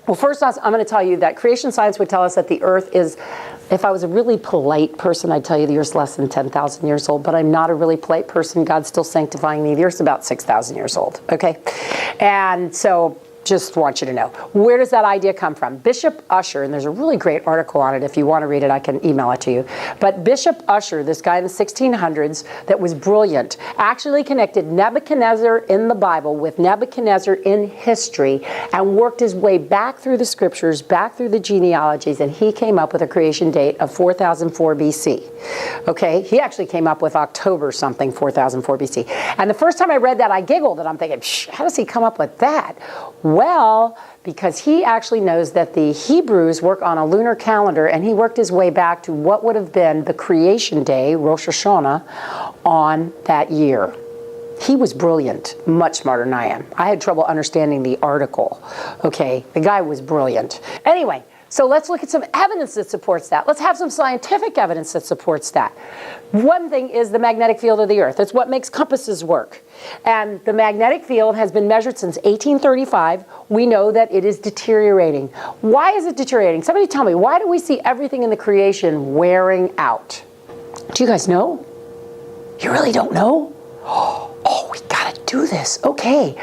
Well, first off, I'm going to tell you that creation science would tell us that the earth is, if I was a really polite person, I'd tell you the earth's less than 10,000 years old, but I'm not a really polite person. God's still sanctifying me. The earth's about 6,000 years old, okay? And so just want you to know. Where does that idea come from? Bishop Ussher, and there's a really great article on it. If you want to read it, I can email it to you. But Bishop Ussher, this guy in the 1600s that was brilliant, actually connected Nebuchadnezzar in the Bible with Nebuchadnezzar in history and worked his way back through the scriptures, back through the genealogies, and he came up with a creation date of 4004 BC. Okay, he actually came up with October something, 4004 BC. And the first time I read that, I giggled, and I'm thinking, how does he come up with that? Well, because he actually knows that the Hebrews work on a lunar calendar, and he worked his way back to what would have been the creation day, Rosh Hashanah, on that year. He was brilliant, much smarter than I am. I had trouble understanding the article. Okay, the guy was brilliant. Anyway, so let's look at some evidence that supports that. Let's have some scientific evidence that supports that. One thing is the magnetic field of the earth. It's what makes compasses work. And the magnetic field has been measured since 1835. We know that it is deteriorating. Why is it deteriorating? Somebody tell me, why do we see everything in the creation wearing out? Do you guys know? You really don't know? Oh, we gotta do this. Okay.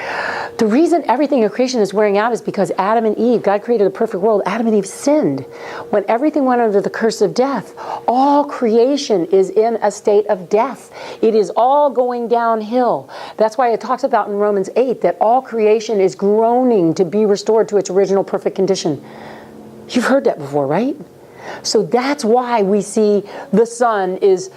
The reason everything in creation is wearing out is because Adam and Eve, God created a perfect world. Adam and Eve sinned. When everything went under the curse of death, all creation is in a state of death. It is all going downhill. That's why it talks about in Romans 8 that all creation is groaning to be restored to its original perfect condition. You've heard that before, right? So that's why we see the sun is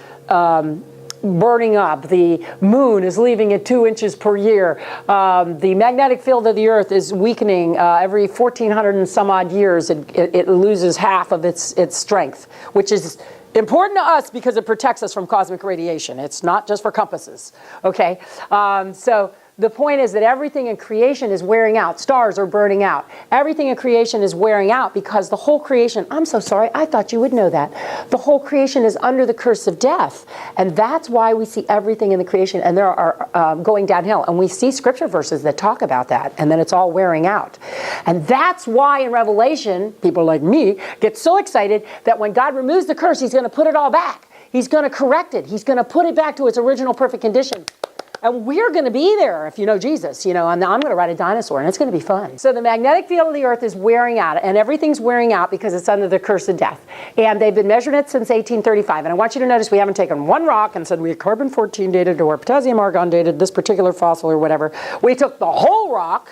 burning up. The moon is leaving at 2 inches per year. The magnetic field of the earth is weakening. Every 1,400 and some odd years, it loses half of its strength, which is important to us because it protects us from cosmic radiation. It's not just for compasses, okay? So the point is that everything in creation is wearing out. Stars are burning out. Everything in creation is wearing out because the whole creation, I'm so sorry, I thought you would know that. The whole creation is under the curse of death. And that's why we see everything in the creation, and there are going downhill. And we see scripture verses that talk about that, and then it's all wearing out. And that's why in Revelation, people like me get so excited that when God removes the curse, he's going to put it all back. He's going to correct it. He's going to put it back to its original perfect condition. And we're going to be there if you know Jesus, and I'm going to ride a dinosaur, and it's going to be fun. So the magnetic field of the earth is wearing out, and everything's wearing out because it's under the curse of death. And they've been measuring it since 1835. And I want you to notice we haven't taken one rock and said we have carbon-14 dated or potassium-argon dated this particular fossil or whatever. We took the whole rock,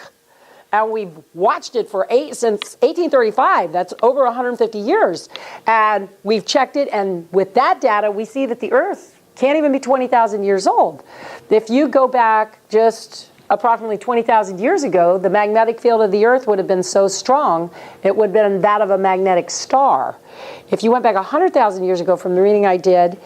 and we've watched it since 1835. That's over 150 years. And we've checked it, and with that data, we see that the earth can't even be 20,000 years old. If you go back just approximately 20,000 years ago, the magnetic field of the earth would have been so strong, it would have been that of a magnetic star. If you went back 100,000 years ago from the reading I did,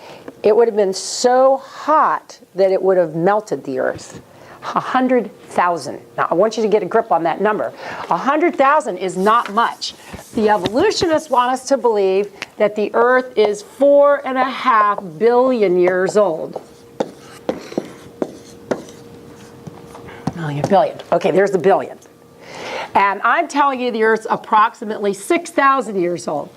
it would have been so hot that it would have melted the earth. 100,000. Now, I want you to get a grip on that number. 100,000 is not much. The evolutionists want us to believe that the earth is 4.5 billion years old. Billion. Okay, there's the billion. And I'm telling you the earth's approximately 6,000 years old.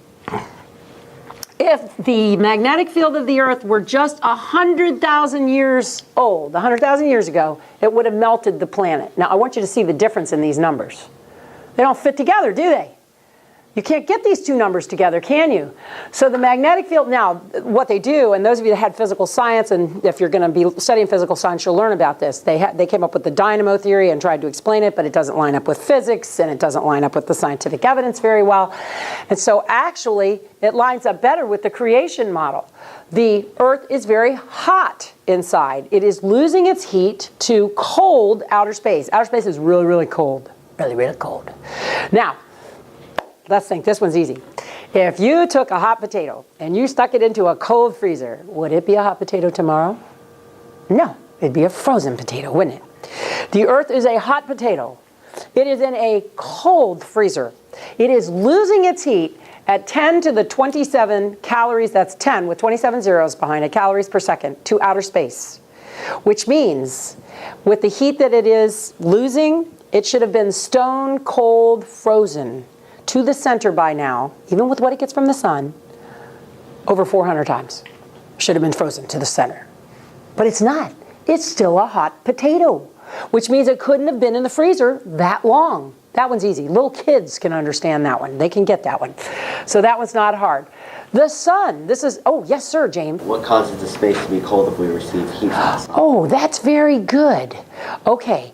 If the magnetic field of the earth were just 100,000 years old, 100,000 years ago, it would have melted the planet. Now, I want you to see the difference in these numbers. They don't fit together, do they? You can't get these two numbers together, can you? So the magnetic field, now, what they do, and those of you that had physical science, and if you're going to be studying physical science, you'll learn about this. They came up with the dynamo theory and tried to explain it, but it doesn't line up with physics, and it doesn't line up with the scientific evidence very well. And so actually, it lines up better with the creation model. The earth is very hot inside. It is losing its heat to cold outer space. Outer space is really, really cold. Really, really cold. Now, let's think, this one's easy. If you took a hot potato and you stuck it into a cold freezer, would it be a hot potato tomorrow? No, it'd be a frozen potato, wouldn't it? The earth is a hot potato. It is in a cold freezer. It is losing its heat at 10 to the 27 calories, that's 10 with 27 zeros behind it, calories per second, to outer space. Which means, with the heat that it is losing, it should have been stone cold frozen to the center by now, even with what it gets from the sun, over 400 times. Should have been frozen to the center. But it's not. It's still a hot potato, which means it couldn't have been in the freezer that long. That one's easy. Little kids can understand that one. They can get that one. So that one's not hard. The sun, this is, oh, yes, sir, James. What causes the space to be cold if we receive heat from the sun? Oh, that's very good. Okay.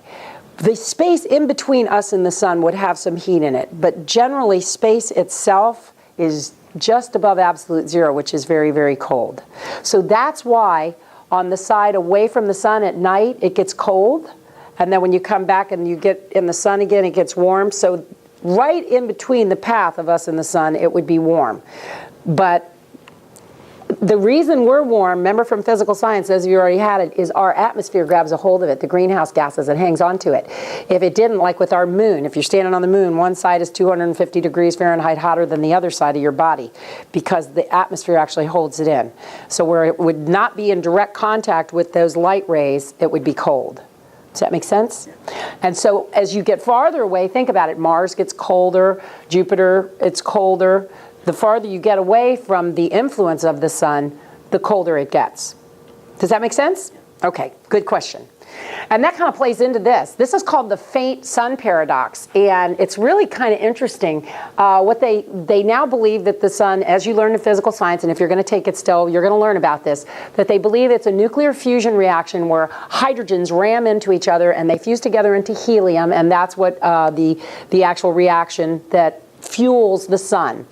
The space in between us and the sun would have some heat in it, but generally space itself is just above absolute zero, which is very, very cold. So that's why on the side away from the sun at night, it gets cold. And then when you come back and you get in the sun again, it gets warm. So right in between the path of us and the sun, it would be warm. But the reason we're warm, remember from physical science, those of you already had it, is our atmosphere grabs a hold of it, the greenhouse gases, and hangs onto it. If it didn't, like with our moon, if you're standing on the moon, one side is 250 degrees Fahrenheit hotter than the other side of your body because the atmosphere actually holds it in. So where it would not be in direct contact with those light rays, it would be cold. Does that make sense? And so as you get farther away, think about it, Mars gets colder, Jupiter, it's colder. The farther you get away from the influence of the sun, the colder it gets. Does that make sense? Okay, good question. And that kind of plays into this. This is called the faint sun paradox, and it's really kind of interesting. What they now believe that the sun, as you learn in physical science, and if you're going to take it still, you're going to learn about this, that they believe it's a nuclear fusion reaction where hydrogens ram into each other and they fuse together into helium, and that's what the actual reaction that fuels the sun.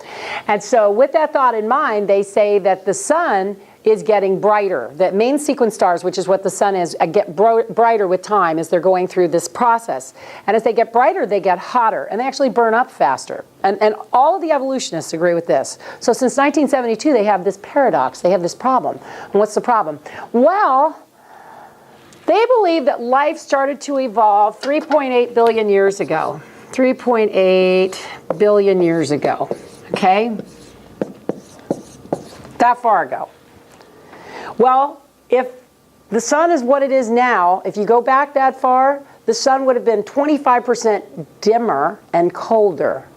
And so with that thought in mind, they say that the sun is getting brighter. That main sequence stars, which is what the sun is, get brighter with time as they're going through this process. And as they get brighter, they get hotter, and they actually burn up faster. And all of the evolutionists agree with this. So since 1972, they have this paradox. They have this problem. And what's the problem? Well, they believe that life started to evolve 3.8 billion years ago. 3.8 billion years ago, okay? That far ago. Well, if the sun is what it is now, if you go back that far, the sun would have been 25% dimmer and colder,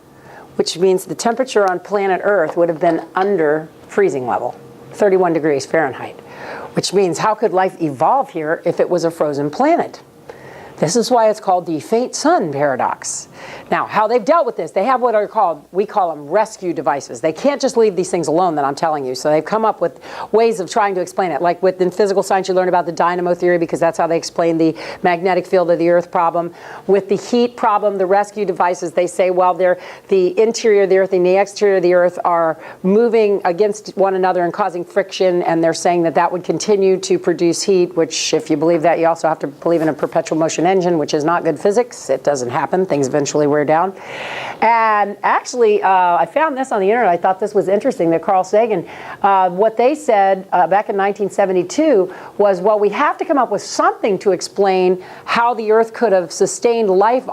which means the temperature on planet Earth would have been under freezing level, 31 degrees Fahrenheit, which means how could life evolve here if it was a frozen planet? This is why it's called the faint sun paradox. Now, how they've dealt with this, they have what are called, we call them rescue devices. They can't just leave these things alone that I'm telling you. So they've come up with ways of trying to explain it. Like within physical science, you learn about the dynamo theory because that's how they explain the magnetic field of the Earth problem. With the heat problem, the rescue devices, they say, well, the interior of the Earth and the exterior of the Earth are moving against one another and causing friction, and they're saying that that would continue to produce heat, which if you believe that, you also have to believe in a perpetual motion engine, which is not good physics. It doesn't happen. Things eventually wear down. And actually, I found this on the internet. I thought this was interesting that Carl Sagan, what they said back in 1972 was, well, we have to come up with something to explain how the Earth could have sustained life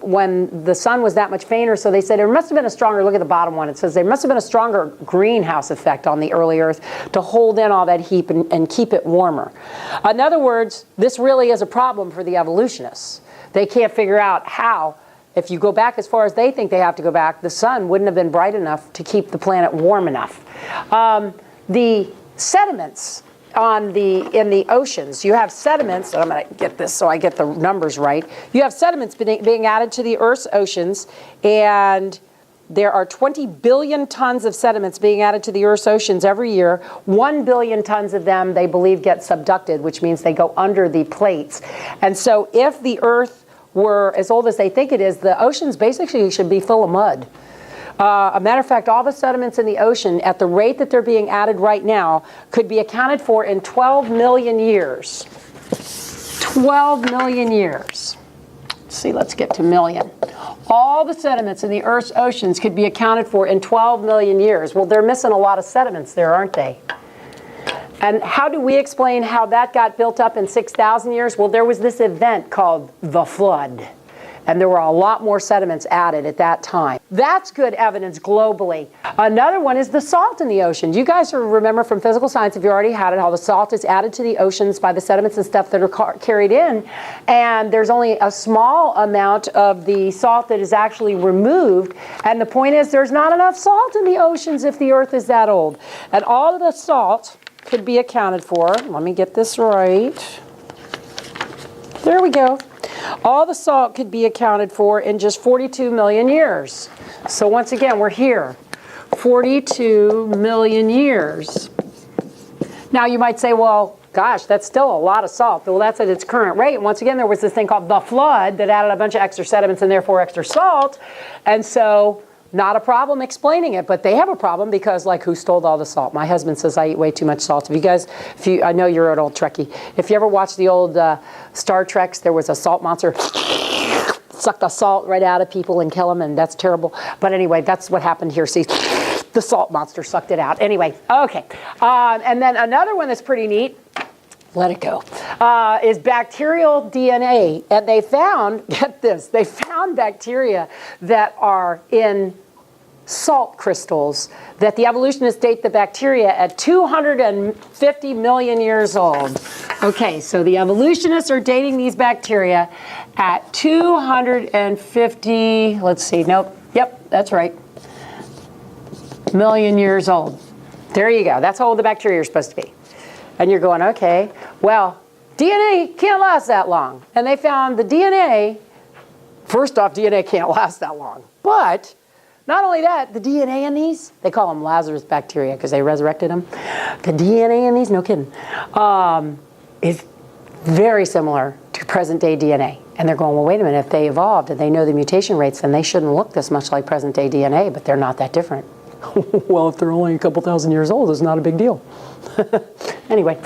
when the sun was that much fainter. So they said there must have been a stronger, look at the bottom one, it says there must have been a stronger greenhouse effect on the early Earth to hold in all that heat and keep it warmer. In other words, this really is a problem for the evolutionists. They can't figure out how, if you go back as far as they think they have to go back, the sun wouldn't have been bright enough to keep the planet warm enough. The sediments in the oceans, you have sediments, and I'm going to get this so I get the numbers right. You have sediments being added to the Earth's oceans, and there are 20 billion tons of sediments being added to the Earth's oceans every year. 1 billion tons of them, they believe, get subducted, which means they go under the plates. And so if the Earth were as old as they think it is, the oceans basically should be full of mud. A matter of fact, all the sediments in the ocean, at the rate that they're being added right now, could be accounted for in 12 million years. 12 million years. Let's see, let's get to million. All the sediments in the Earth's oceans could be accounted for in 12 million years. Well, they're missing a lot of sediments there, aren't they? And how do we explain how that got built up in 6,000 years? Well, there was this event called the flood. And there were a lot more sediments added at that time. That's good evidence globally. Another one is the salt in the ocean. You guys remember from physical science, if you already had it, how the salt is added to the oceans by the sediments and stuff that are carried in. And there's only a small amount of the salt that is actually removed. And the point is, there's not enough salt in the oceans if the earth is that old. And all of the salt could be accounted for. Let me get this right. There we go. All the salt could be accounted for in just 42 million years. So once again, we're here. 42 million years. Now you might say, well, gosh, that's still a lot of salt. Well, that's at its current rate. And once again, there was this thing called the flood that added a bunch of extra sediments and therefore extra salt. And so not a problem explaining it, but they have a problem because, like, who stole all the salt? My husband says I eat way too much salt. I know you're an old Trekkie. If you ever watched the old Star Treks, there was a salt monster suck the salt right out of people and kill them, and that's terrible. But anyway, that's what happened here. See, the salt monster sucked it out. Anyway, okay. And then another one that's pretty neat, let it go, is bacterial DNA. And they found, get this, they found bacteria that are in salt crystals, that the evolutionists date the bacteria at 250 million years old. Okay, so the evolutionists are dating these bacteria at 250, let's see, nope, yep, that's right, million years old. There you go, that's how old the bacteria are supposed to be. And you're going, okay, well, DNA can't last that long. And they found the DNA, first off, DNA can't last that long. But not only that, the DNA in these, they call them Lazarus bacteria because they resurrected them. The DNA in these, no kidding, is very similar to present day DNA. And they're going, well, wait a minute, if they evolved and they know the mutation rates, then they shouldn't look this much like present day DNA, but they're not that different. Well, if they're only a couple thousand years old, it's not a big deal. Anyway.